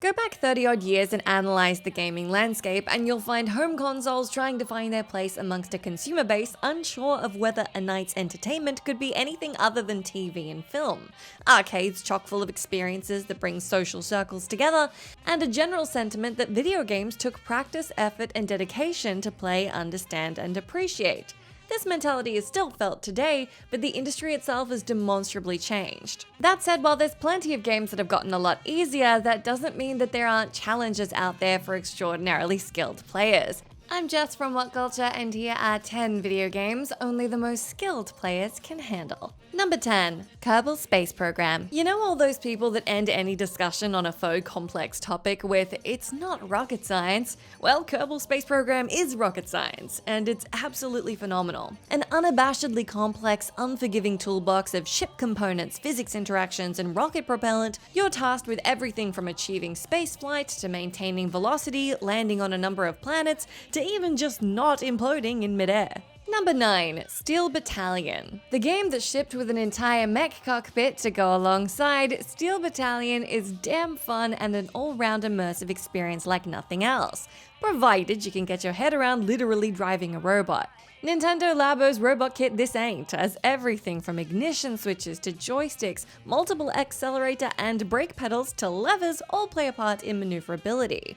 Go back 30 odd years and analyze the gaming landscape, and you'll find home consoles trying to find their place amongst a consumer base unsure of whether a night's entertainment could be anything other than TV and film, arcades chock full of experiences that bring social circles together, and a general sentiment that video games took practice, effort, and dedication to play, understand, and appreciate. This mentality is still felt today, but the industry itself has demonstrably changed. That said, while there's plenty of games that have gotten a lot easier, that doesn't mean that there aren't challenges out there for extraordinarily skilled players. I'm Jess from WhatCulture, and here are 10 video games only the most skilled players can handle. Number 10. Kerbal Space Program. You know all those people that end any discussion on a faux complex topic with, "It's not rocket science"? Well, Kerbal Space Program is rocket science, and it's absolutely phenomenal. An unabashedly complex, unforgiving toolbox of ship components, physics interactions, and rocket propellant, you're tasked with everything from achieving spaceflight to maintaining velocity, landing on a number of planets, to even just not imploding in midair. Number 9. Steel Battalion. The game that shipped with an entire mech cockpit to go alongside, Steel Battalion is damn fun and an all-round immersive experience like nothing else, provided you can get your head around literally driving a robot. Nintendo Labo's robot kit this ain't, as everything from ignition switches to joysticks, multiple accelerator and brake pedals to levers all play a part in maneuverability.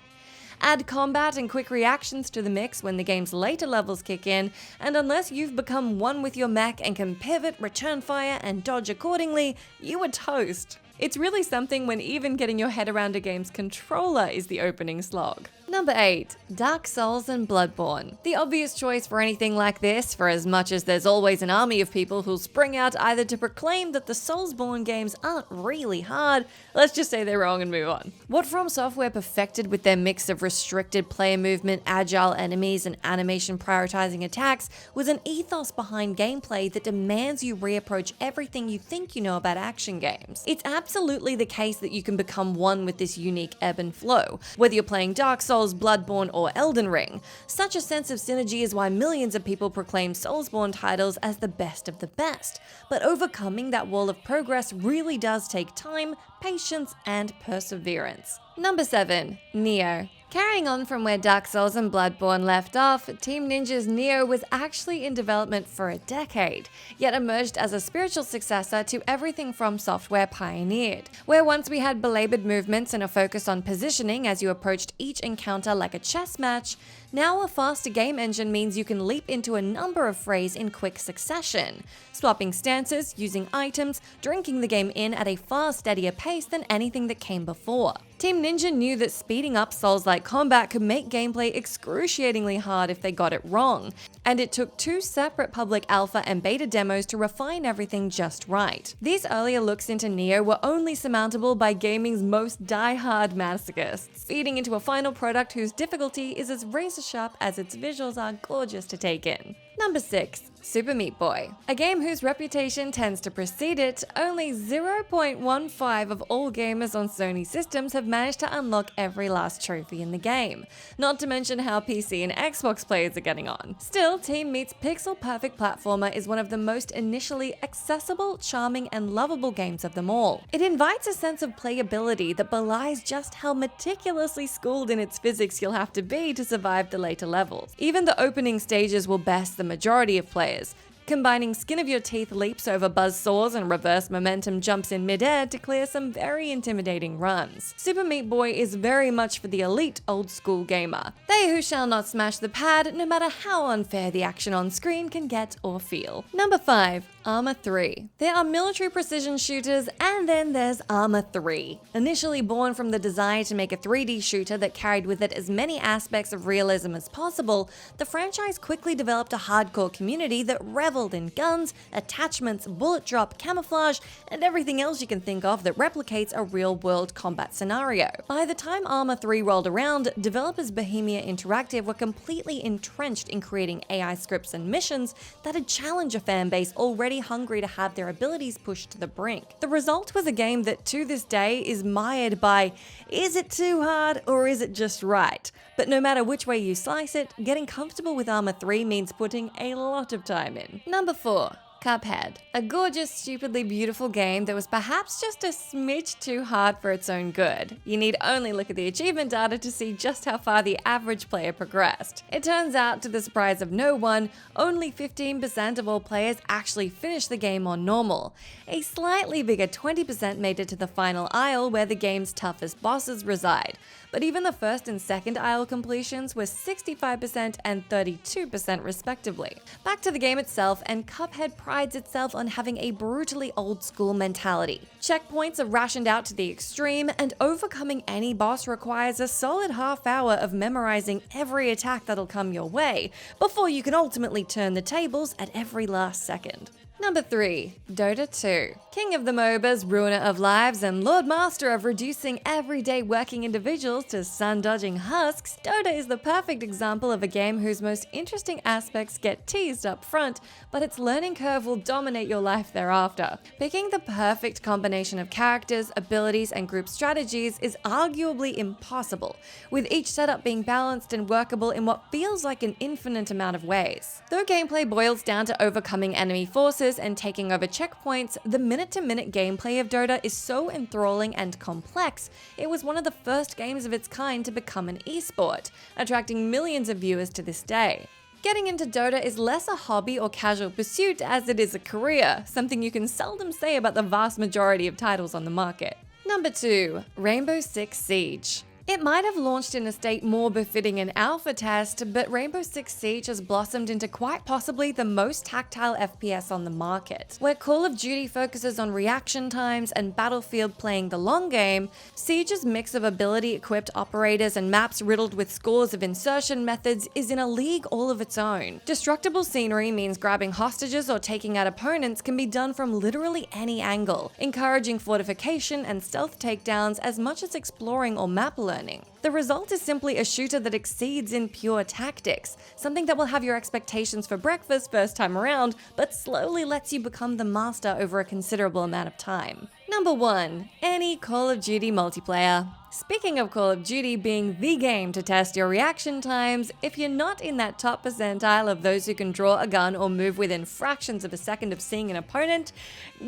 Add combat and quick reactions to the mix when the game's later levels kick in, and unless you've become one with your mech and can pivot, return fire, and dodge accordingly, you are toast. It's really something when even getting your head around a game's controller is the opening slog. Number 8. Dark Souls and Bloodborne. The obvious choice for anything like this, for as much as there's always an army of people who'll spring out either to proclaim that the Soulsborne games aren't really hard, let's just say they're wrong and move on. What From Software perfected with their mix of restricted player movement, agile enemies, and animation prioritizing attacks was an ethos behind gameplay that demands you reapproach everything you think you know about action games. It's absolutely the case that you can become one with this unique ebb and flow, whether you're playing Dark Souls, Bloodborne, or Elden Ring. Such a sense of synergy is why millions of people proclaim Soulsborne titles as the best of the best. But overcoming that wall of progress really does take time, patience, and perseverance. Number 7. Nioh. Carrying on from where Dark Souls and Bloodborne left off, Team Ninja's Nioh was actually in development for a decade, yet emerged as a spiritual successor to everything From Software pioneered, where once we had belabored movements and a focus on positioning as you approached each encounter like a chess match, now a faster game engine means you can leap into a number of frays in quick succession, swapping stances, using items, drinking the game in at a far steadier pace than anything that came before. Team Ninja knew that speeding up Souls-like combat could make gameplay excruciatingly hard if they got it wrong, and it took 2 separate public alpha and beta demos to refine everything just right. These earlier looks into Nioh were only surmountable by gaming's most die-hard masochists, feeding into a final product whose difficulty is as razor-sharp as its visuals are gorgeous to take in. Number 6. Super Meat Boy. A game whose reputation tends to precede it, only 0.15 of all gamers on Sony systems have managed to unlock every last trophy in the game, not to mention how PC and Xbox players are getting on. Still, Team Meat's pixel-perfect platformer is one of the most initially accessible, charming, and lovable games of them all. It invites a sense of playability that belies just how meticulously schooled in its physics you'll have to be to survive the later levels. Even the opening stages will best the majority of players, combining skin-of-your-teeth leaps over buzzsaws and reverse momentum jumps in midair to clear some very intimidating runs. Super Meat Boy is very much for the elite old-school gamer, they who shall not smash the pad no matter how unfair the action on screen can get or feel. Number 5. Arma 3. There are military precision shooters, and then there's Arma 3. Initially born from the desire to make a 3D shooter that carried with it as many aspects of realism as possible, the franchise quickly developed a hardcore community that reveled in guns, attachments, bullet drop, camouflage, and everything else you can think of that replicates a real-world combat scenario. By the time Arma 3 rolled around, developers Bohemia Interactive were completely entrenched in creating AI scripts and missions that'd challenge a fanbase already hungry to have their abilities pushed to the brink. The result was a game that to this day is mired by, is it too hard or is it just right? But no matter which way you slice it, getting comfortable with Arma 3 means putting a lot of time in. Number 4. Cuphead, a gorgeous, stupidly beautiful game that was perhaps just a smidge too hard for its own good. You need only look at the achievement data to see just how far the average player progressed. It turns out, to the surprise of no one, only 15% of all players actually finished the game on normal. A slightly bigger 20% made it to the final isle where the game's toughest bosses reside. But even the first and second isle completions were 65% and 32% respectively. Back to the game itself, and Cuphead prides itself on having a brutally old-school mentality. Checkpoints are rationed out to the extreme, and overcoming any boss requires a solid half hour of memorizing every attack that'll come your way, before you can ultimately turn the tables at every last second. Number 3. Dota 2. King of the MOBAs, ruiner of lives, and Lord Master of reducing everyday working individuals to sun-dodging husks, Dota is the perfect example of a game whose most interesting aspects get teased up front, but its learning curve will dominate your life thereafter. Picking the perfect combination of characters, abilities, and group strategies is arguably impossible, with each setup being balanced and workable in what feels like an infinite amount of ways. Though gameplay boils down to overcoming enemy forces and taking over checkpoints, the minute-to-minute gameplay of Dota is so enthralling and complex, it was one of the first games of its kind to become an esport, attracting millions of viewers to this day. Getting into Dota is less a hobby or casual pursuit as it is a career, something you can seldom say about the vast majority of titles on the market. Number 2. Rainbow Six Siege. It might have launched in a state more befitting an alpha test, but Rainbow Six Siege has blossomed into quite possibly the most tactile FPS on the market. Where Call of Duty focuses on reaction times and Battlefield playing the long game, Siege's mix of ability-equipped operators and maps riddled with scores of insertion methods is in a league all of its own. Destructible scenery means grabbing hostages or taking out opponents can be done from literally any angle, encouraging fortification and stealth takedowns as much as exploring or map learning. The result is simply a shooter that exceeds in pure tactics, something that will have your expectations for breakfast first time around, but slowly lets you become the master over a considerable amount of time. Number 1. Any Call of Duty multiplayer. Speaking of Call of Duty being the game to test your reaction times, if you're not in that top percentile of those who can draw a gun or move within fractions of a second of seeing an opponent,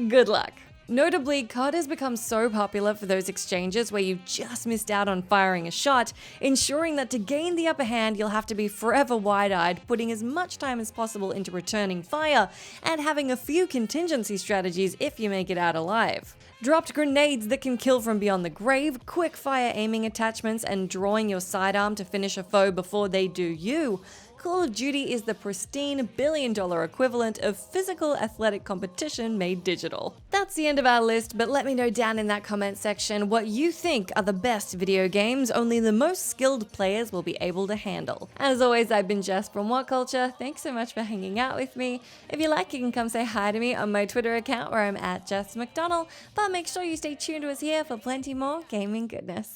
good luck. Notably, COD has become so popular for those exchanges where you've just missed out on firing a shot, ensuring that to gain the upper hand you'll have to be forever wide-eyed, putting as much time as possible into returning fire, and having a few contingency strategies if you make it out alive. Dropped grenades that can kill from beyond the grave, quick-fire aiming attachments, and drawing your sidearm to finish a foe before they do you. Call of Duty is the pristine billion-dollar equivalent of physical athletic competition made digital. That's the end of our list, but let me know down in that comment section what you think are the best video games only the most skilled players will be able to handle. As always, I've been Jess from WhatCulture. Thanks so much for hanging out with me. If you like, you can come say hi to me on my Twitter account where I'm at Jess McDonald, but make sure you stay tuned to us here for plenty more gaming goodness.